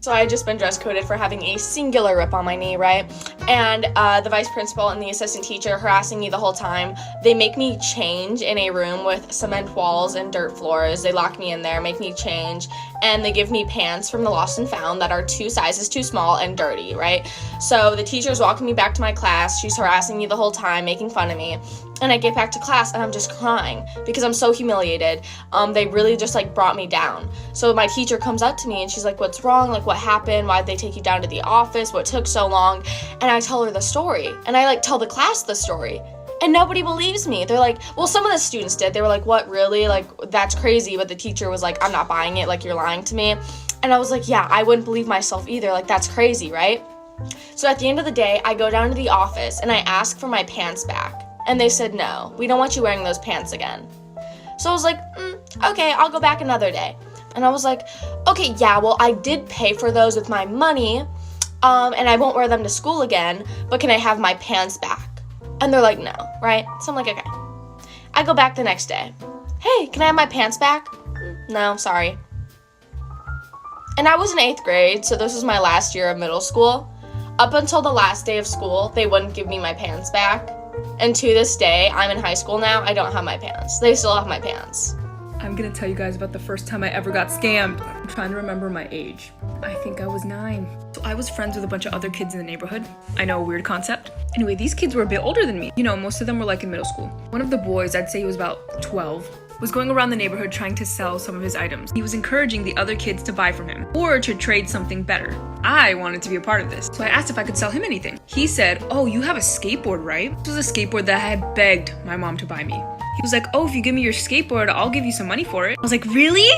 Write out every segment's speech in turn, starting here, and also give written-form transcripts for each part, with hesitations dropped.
So I had just been dress coded for having a singular rip on my knee, right? And the vice principal and the assistant teacher harassing me the whole time. They make me change in a room with cement walls and dirt floors. They lock me in there, make me change, and they give me pants from the Lost and Found that are 2 sizes too small and dirty, right? So the teacher's walking me back to my class. She's harassing me the whole time, making fun of me. And I get back to class and I'm just crying because I'm so humiliated. They really just like brought me down. So my teacher comes up to me and she's like, what's wrong? Like, what happened? Why'd they take you down to the office? What took so long? And I tell her the story, and I like tell the class the story, and nobody believes me. They're like, well, some of the students did. They were like, what, really? Like, that's crazy. But the teacher was like, I'm not buying it. Like, you're lying to me. And I was like, yeah, I wouldn't believe myself either. Like, that's crazy, right? So at the end of the day, I go down to the office and I ask for my pants back. And they said, no, we don't want you wearing those pants again. So I was like, okay, I'll go back another day. And I was like, okay, yeah, well, I did pay for those with my money, and I won't wear them to school again, but can I have my pants back? And they're like, no, right? So I'm like, okay. I go back the next day. Hey, can I have my pants back? No, sorry. And I was in 8th grade, so this was my last year of middle school. Up until the last day of school, they wouldn't give me my pants back. And to this day, I'm in high school now, I don't have my pants. They still have my pants. I'm gonna tell you guys about the first time I ever got scammed. I'm trying to remember my age. I think I was 9. So I was friends with a bunch of other kids in the neighborhood. I know, a weird concept. Anyway, these kids were a bit older than me. You know, most of them were like in middle school. One of the boys, I'd say he was about 12, was going around the neighborhood trying to sell some of his items. He was encouraging the other kids to buy from him or to trade something better. I wanted to be a part of this, so I asked if I could sell him anything. He said, oh, you have a skateboard, right? This was a skateboard that I had begged my mom to buy me. He was like, oh, if you give me your skateboard, I'll give you some money for it. I was like, really?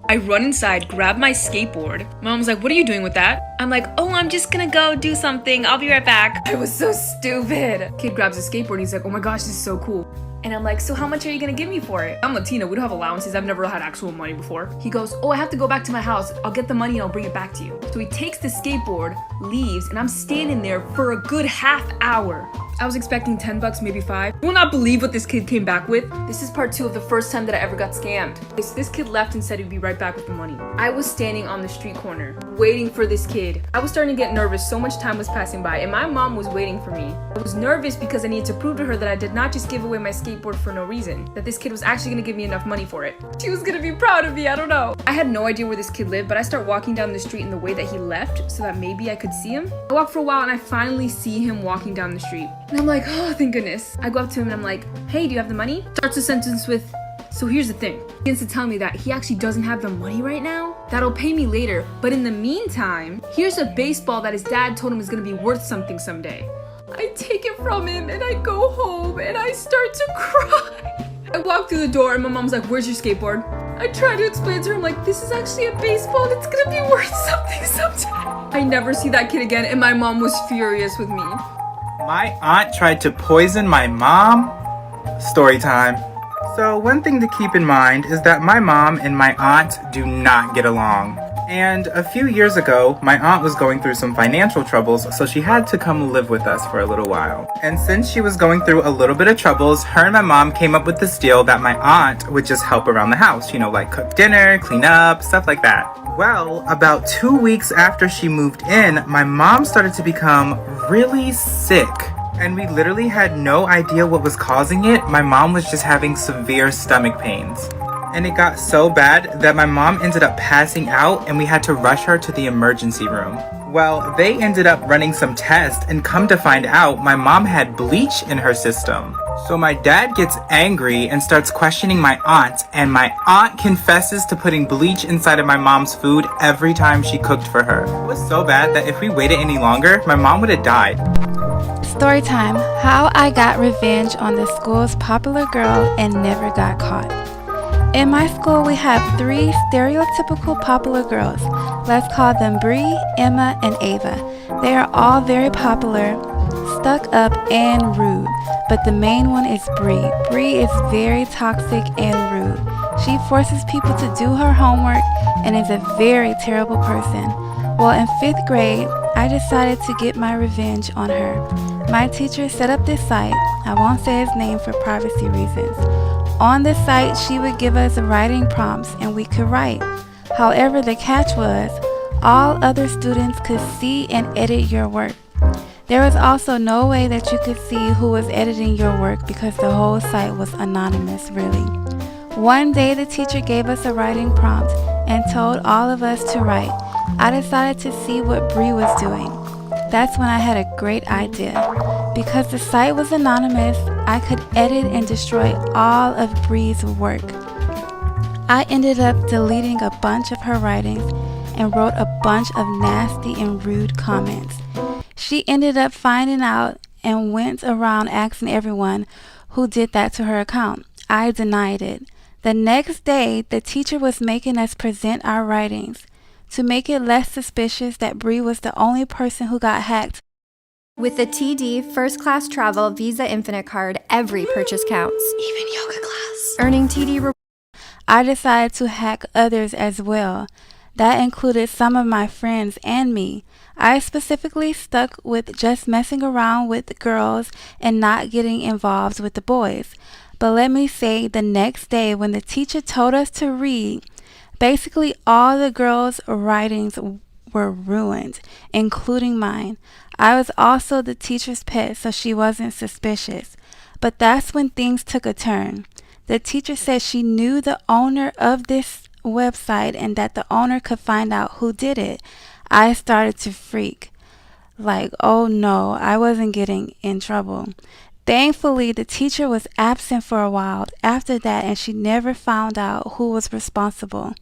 I run inside, grab my skateboard. Mom was like, what are you doing with that? I'm like, oh, I'm just gonna go do something. I'll be right back. I was so stupid. Kid grabs a skateboard. He's like, oh my gosh, this is so cool. And I'm like, so how much are you gonna give me for it? I'm Latina, we don't have allowances. I've never had actual money before. He goes, oh, I have to go back to my house. I'll get the money and I'll bring it back to you. So he takes the skateboard, leaves, and I'm standing there for a good half hour. I was expecting 10 bucks, maybe 5. You will not believe what this kid came back with. This is part 2 of the first time that I ever got scammed. So this kid left and said he'd be right back with the money. I was standing on the street corner, waiting for this kid. I was starting to get nervous, so much time was passing by, and my mom was waiting for me. I was nervous because I needed to prove to her that I did not just give away my skateboard for no reason, that this kid was actually gonna give me enough money for it. She was gonna be proud of me, I don't know. I had no idea where this kid lived, but I start walking down the street in the way that he left so that maybe I could see him. I walk for a while and I finally see him walking down the street. And I'm like, oh, thank goodness. I go up to him and I'm like, hey, do you have the money? Starts the sentence with, so here's the thing. He begins to tell me that he actually doesn't have the money right now. That'll pay me later. But in the meantime, here's a baseball that his dad told him is gonna be worth something someday. I take it from him and I go home and I start to cry. I walk through the door and my mom's like, where's your skateboard? I try to explain to her, I'm like, this is actually a baseball that's gonna be worth something someday. I never see that kid again and my mom was furious with me. My aunt tried to poison my mom? Story time. So one thing to keep in mind is that my mom and my aunt do not get along. And a few years ago, my aunt was going through some financial troubles, so she had to come live with us for a little while. And since she was going through a little bit of troubles, her and my mom came up with this deal that my aunt would just help around the house, you know, like cook dinner, clean up, stuff like that. Well, about 2 weeks after she moved in, my mom started to become really sick. And we literally had no idea what was causing it. My mom was just having severe stomach pains. And it got so bad that my mom ended up passing out and we had to rush her to the emergency room. Well, they ended up running some tests and come to find out my mom had bleach in her system. So my dad gets angry and starts questioning my aunt, and my aunt confesses to putting bleach inside of my mom's food every time she cooked for her. It was so bad that if we waited any longer, my mom would have died. Story time, how I got revenge on the school's popular girl and never got caught. In my school, we have 3 stereotypical popular girls. Let's call them Bree, Emma, and Ava. They are all very popular, stuck up, and rude. But the main one is Bree. Bree is very toxic and rude. She forces people to do her homework and is a very terrible person. Well, in 5th grade, I decided to get my revenge on her. My teacher set up this site. I won't say his name for privacy reasons. On this site, she would give us writing prompts and we could write. However, the catch was, all other students could see and edit your work. There was also no way that you could see who was editing your work because the whole site was anonymous, really. One day the teacher gave us a writing prompt and told all of us to write. I decided to see what Bree was doing. That's when I had a great idea. Because the site was anonymous, I could edit and destroy all of Bree's work. I ended up deleting a bunch of her writings and wrote a bunch of nasty and rude comments. She ended up finding out and went around asking everyone who did that to her account. I denied it. The next day, the teacher was making us present our writings. To make it less suspicious that Bree was the only person who got hacked. With the TD First Class Travel Visa Infinite card, every purchase counts. Even yoga class. Earning TD I decided to hack others as well. That included some of my friends and me. I specifically stuck with just messing around with the girls and not getting involved with the boys. But let me say, the next day when the teacher told us to read, basically all the girls' writings were ruined, including mine. I was also the teacher's pet, so she wasn't suspicious. But that's when things took a turn. The teacher said she knew the owner of this website and that the owner could find out who did it. I started to freak. Like, oh no, I wasn't getting in trouble. Thankfully, the teacher was absent for a while after that and she never found out who was responsible.